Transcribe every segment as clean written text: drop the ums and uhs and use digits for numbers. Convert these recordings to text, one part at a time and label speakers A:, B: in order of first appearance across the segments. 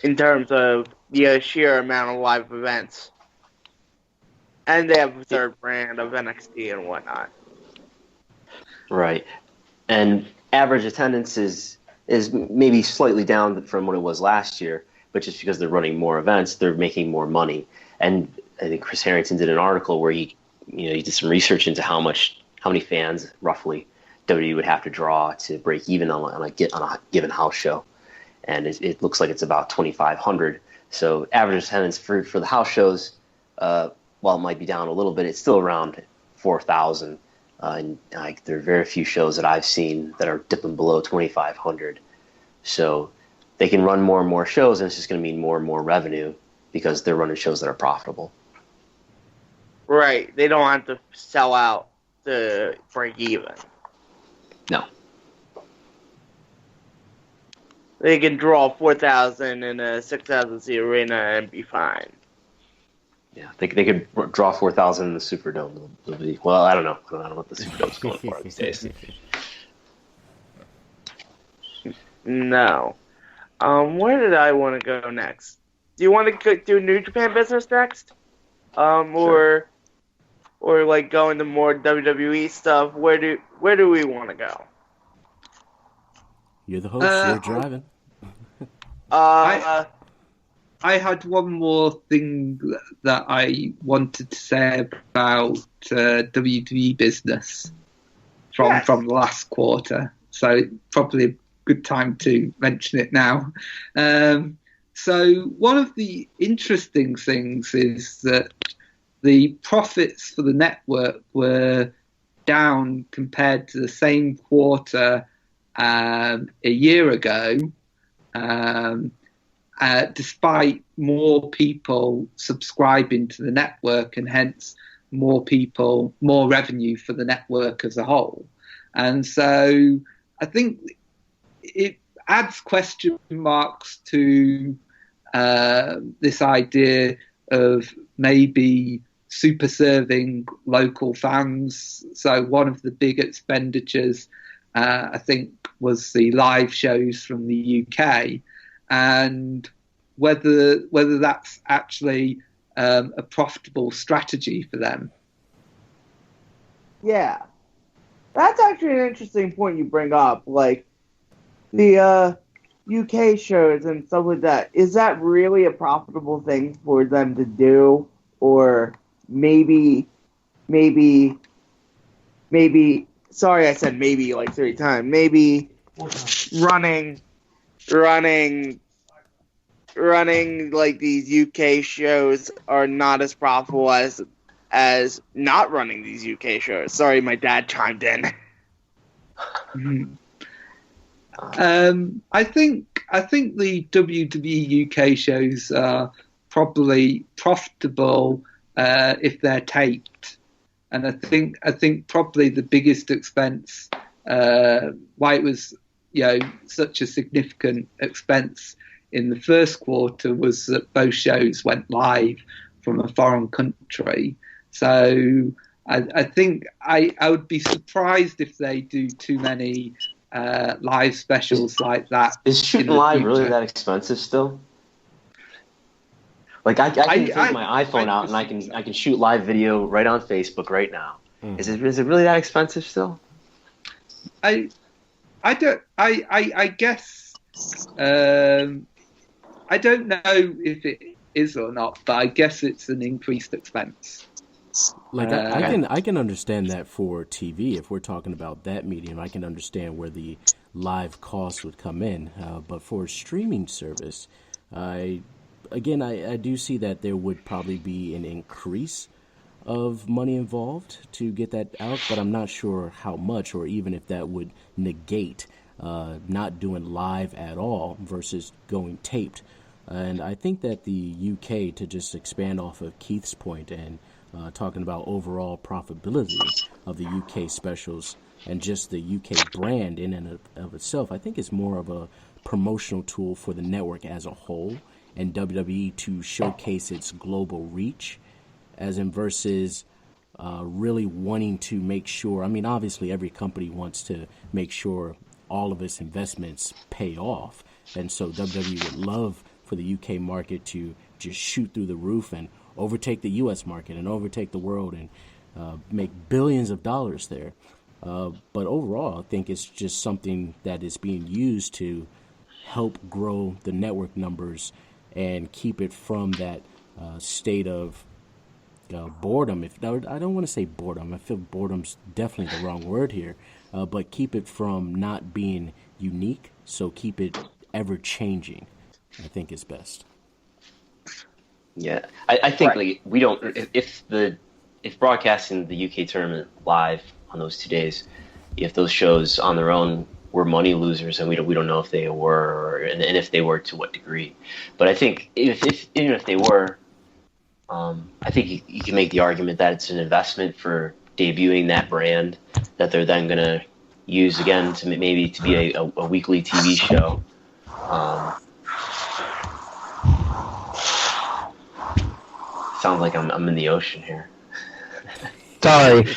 A: in terms of the sheer amount of live events. And they have a third brand of NXT and whatnot.
B: Right. And average attendance is maybe slightly down from what it was last year, but just because they're running more events, they're making more money. And I think Chris Harrington did an article where he did some research into how many fans roughly WWE would have to draw to break even on a given house show. And it looks like it's about 2,500. So average attendance for the house shows, while it might be down a little bit, it's still around 4,000. And there are very few shows that I've seen that are dipping below 2,500. So they can run more and more shows, and it's just going to mean more and more revenue because they're running shows that are profitable.
A: Right. They don't have to sell out to break even.
B: No.
A: They can draw 4,000 in a 6,000 seat arena and be fine.
B: Yeah, they could draw 4,000 in the Superdome. Well, I don't know. I don't know what the Superdome's going for these days.
A: No. Where did I want to go next? Do you want to do New Japan business next?
B: Sure.
A: Or like go into more WWE stuff? Where do we want to go?
C: You're the host. You're driving.
D: I had one more thing that I wanted to say about WWE business from the last quarter. So probably a good time to mention it now. So one of the interesting things is that the profits for the network were down compared to the same quarter a year ago, despite more people subscribing to the network and hence more revenue for the network as a whole. And so I think it adds question marks to this idea of maybe super serving local fans. So one of the big expenditures, I think, was the live shows from the UK, and whether that's actually a profitable strategy for them.
A: Yeah, that's actually an interesting point you bring up. Like the UK shows and stuff like that. Is that really a profitable thing for them to do, or maybe? Sorry, I said maybe like 3 times. Maybe running like these UK shows are not as profitable as not running these UK shows. Sorry, my dad chimed in.
D: I think the WWE UK shows are probably profitable if they're taped, and I think probably the biggest expense, why it was such a significant expense in the first quarter, was that both shows went live from a foreign country. So I think I would be surprised if they do too many live specials like that.
B: Is shooting live really that expensive still? Like I can take my iPhone out and I can shoot live video right on Facebook right now. Is it really that expensive still?
D: I guess I don't know if it is or not, but I guess it's an increased expense.
C: Like I can understand that for TV. If we're talking about that medium, I can understand where the live costs would come in. But for a streaming service, I do see that there would probably be an increase of money involved to get that out, but I'm not sure how much, or even if that would negate not doing live at all versus going taped. And I think that the UK, to just expand off of Keith's point and talking about overall profitability of the UK specials and just the UK brand in and of itself, I think it's more of a promotional tool for the network as a whole and WWE to showcase its global reach, as in versus really wanting to make sure. I mean, obviously every company wants to make sure all of its investments pay off, and so WWE would love for the UK market to just shoot through the roof and overtake the US market and overtake the world and make billions of dollars there. But overall, I think it's just something that is being used to help grow the network numbers and keep it from that state of boredom. I don't want to say boredom. I feel boredom's definitely the wrong word here. But keep it from not being unique. So keep it ever changing. I think is best.
B: Yeah, I think like we don't if broadcasting the UK tournament live on those 2 days, if those shows on their own were money losers, and we don't know if they were, and if they were, to what degree. But I think even if they were, I think you can make the argument that it's an investment for debuting that brand that they're then going to use again to maybe to be a weekly TV show. Sounds like I'm in the ocean here.
A: Sorry.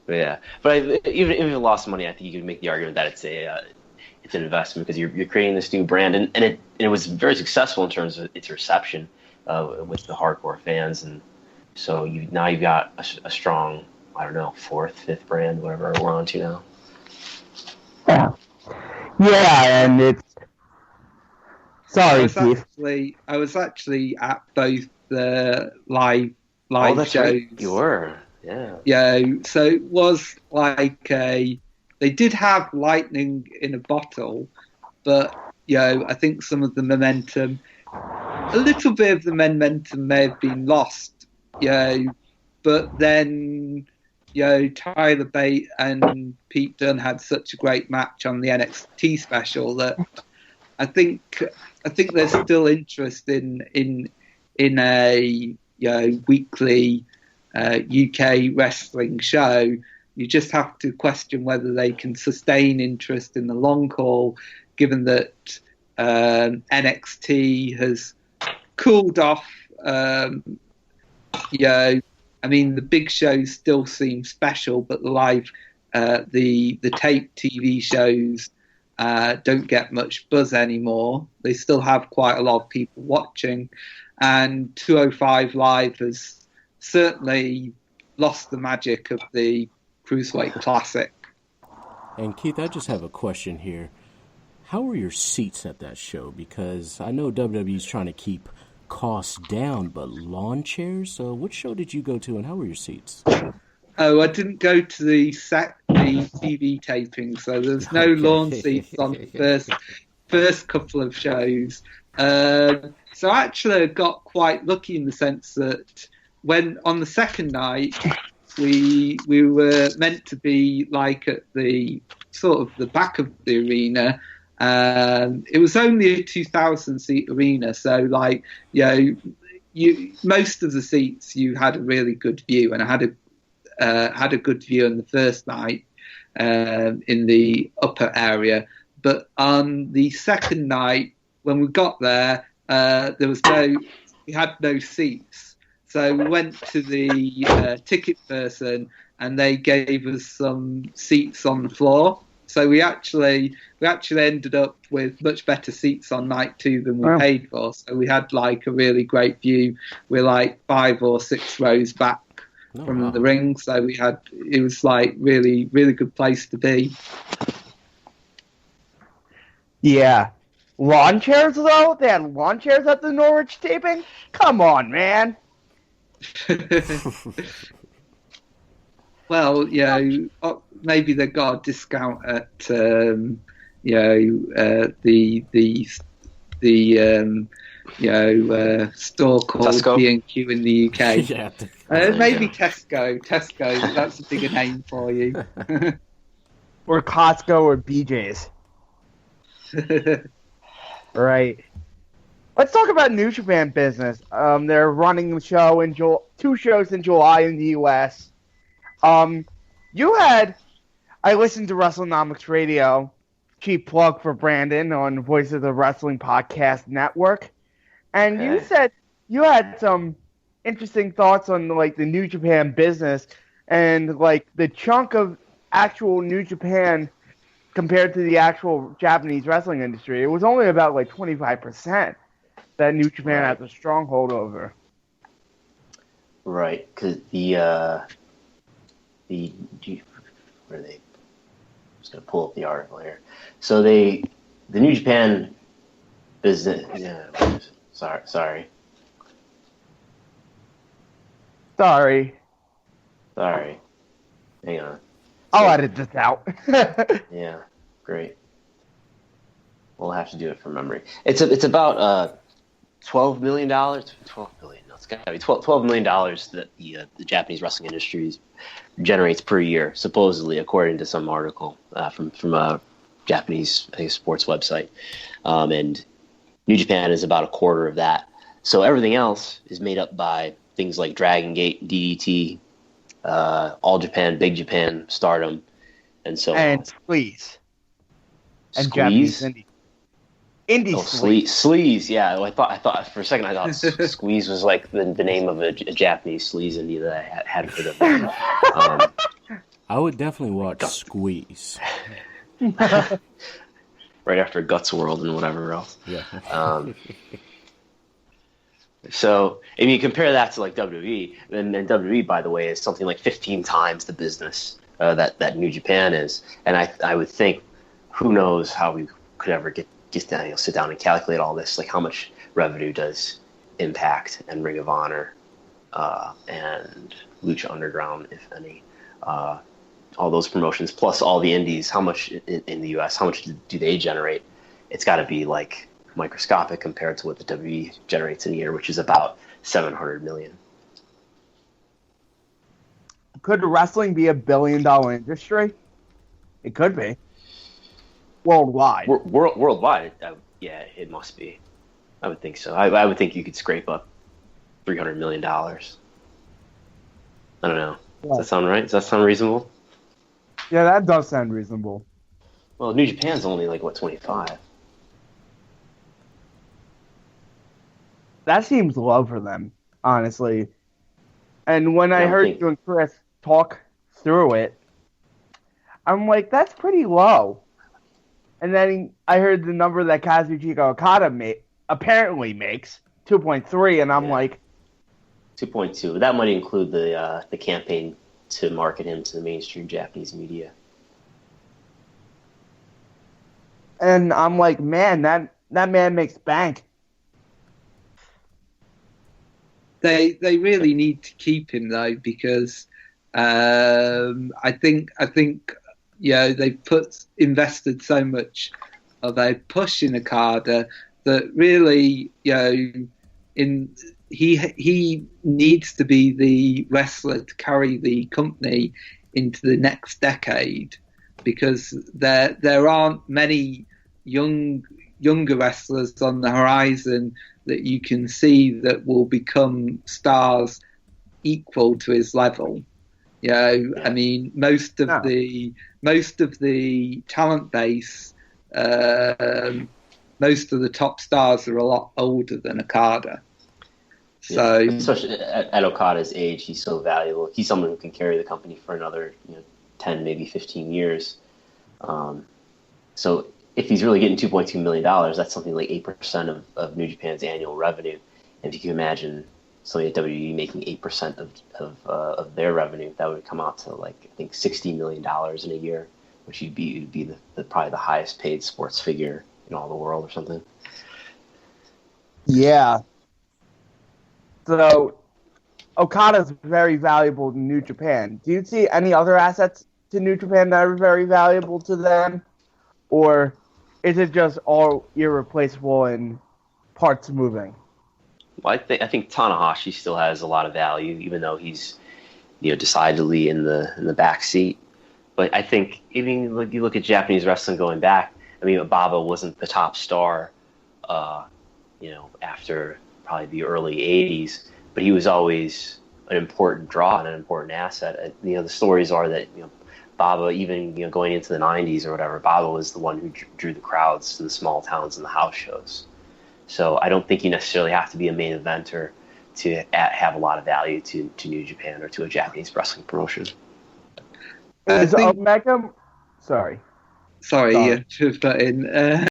B: Yeah, but even if it lost money, I think you could make the argument that it's an investment because you're creating this new brand, and it was very successful in terms of its reception with the hardcore fans, and so you've got a strong, I don't know, 4th, 5th brand, whatever we're on to now.
A: Yeah, and it's. Sorry, Keith.
D: I was actually at both the live shows.
B: Right. You were, yeah.
D: Yeah, so it was like they did have lightning in a bottle, but I think some of the momentum, a little bit of the momentum may have been lost. But then Tyler Bate and Pete Dunne had such a great match on the NXT special that I think there's still interest in a weekly UK wrestling show. You just have to question whether they can sustain interest in the long haul, given that NXT has cooled off. I mean, the big shows still seem special, but the tape TV shows don't get much buzz anymore. They still have quite a lot of people watching, and 205 Live has certainly lost the magic of the Cruiserweight Classic.
C: And Keith, I just have a question here. How were your seats at that show? Because I know WWE's trying to keep costs down, but lawn chairs? Which show did you go to, and how were your seats?
D: Oh, I didn't go to the TV taping, so there's no lawn seats on the first couple of shows. So actually, I got quite lucky in the sense that when on the second night, we were meant to be like at the sort of the back of the arena. It was only a 2,000 seat arena, so like most of the seats you had a really good view, and I had a good view on the first night in the upper area. But on the second night, when we got there, we had no seats. So we went to the ticket person, and they gave us some seats on the floor. So we actually ended up with much better seats on night 2 than we paid for. So we had like a really great view. We're like 5 or 6 rows back from the ring. So it was like really, really good place to be. Yeah.
A: Lawn chairs, though? They had lawn chairs at the Norwich taping? Come on, man.
D: Well, maybe they got a discount at the store called
B: Tesco?
D: B&Q in the UK.
C: Yeah,
D: maybe Tesco. Tesco, that's a bigger name for you.
A: Or Costco or BJ's. Right. Let's talk about New Japan business. They're running the show in 2 shows in July in the U.S. I listened to WrestleNomics Radio, cheap plug for Brandon on Voice of the Wrestling Podcast Network, and you said you had some interesting thoughts on like the New Japan business and like the chunk of actual New Japan compared to the actual Japanese wrestling industry, it was only about like 25% that New Japan has a stronghold over.
B: Right, because where are they? I'm just gonna pull up the article here. So the New Japan business. Yeah, sorry. Hang on.
A: I'll edit this out.
B: Yeah, great. We'll have to do it from memory. It's about $12 million. $12 billion. No, it's got to be $12 million that the Japanese wrestling industry generates per year, supposedly, according to some article from a Japanese, I think, sports website. And New Japan is about a quarter of that. So everything else is made up by things like Dragon Gate, DDT, All Japan, Big Japan, Stardom, and so
A: and
B: on.
A: Sleaze. And
B: Squeeze?
A: Japanese indie
B: Sleaze, yeah. I thought for a second I thought Squeeze was like the name of a Japanese sleaze indie that I had heard of.
C: I would definitely watch Squeeze.
B: Right after Guts World and whatever else.
C: Yeah.
B: So if you compare that to like WWE, then WWE, by the way, is something like 15 times the business that New Japan is. And I would think, who knows how we could ever get down, sit down and calculate all this, like how much revenue does Impact and Ring of Honor and Lucha Underground, if any, all those promotions, plus all the indies, how much in the U.S., how much do they generate? It's got to be like microscopic compared to what the WWE generates in a year, which is about $700 million.
A: Could wrestling be $1 billion industry? It could be. Worldwide.
B: Worldwide, yeah, it must be. I would think so. I would think you could scrape up $300 million. I don't know. Does that sound right? Does that sound reasonable?
A: Yeah, that does sound reasonable.
B: Well, New Japan's only like, 25?
A: That seems low for them, honestly. And when I heard you and Chris talk through it, I'm like, that's pretty low. And then I heard the number that Kazuchika Okada apparently makes, 2.3, and I'm like...
B: 2.2. That might include the campaign to market him to the mainstream Japanese media.
A: And I'm like, man, that man makes bank.
D: They really need to keep him though, because I think they've invested so much of a push in Okada that really he needs to be the wrestler to carry the company into the next decade, because there aren't many younger wrestlers on the horizon that you can see that will become stars equal to his level. I mean, most of the talent base, most of the top stars are a lot older than Okada. So,
B: especially at Okada's age, he's so valuable. He's someone who can carry the company for another 10, maybe 15 years. So if he's really getting $2.2 million, that's something like 8% of New Japan's annual revenue. And if you can imagine somebody at WWE making 8% of their revenue, that would come out to like, I think, $60 million in a year, which would be probably the highest paid sports figure in all the world or something.
A: Yeah. So Okada's very valuable to New Japan. Do you see any other assets to New Japan that are very valuable to them? Or is it just all irreplaceable and parts moving?
B: Well, I think Tanahashi still has a lot of value, even though he's decidedly in the back seat. But I think even if you look at Japanese wrestling going back, I mean, Baba wasn't the top star, after probably the early '80s, but he was always an important draw and an important asset. The stories are that Baba, even going into the '90s or whatever, Baba was the one who drew the crowds to the small towns and the house shows. So I don't think you necessarily have to be a main eventer to have a lot of value to New Japan or to a Japanese wrestling promotion.
A: Is Omega... Sorry.
D: Sorry, you should have put in.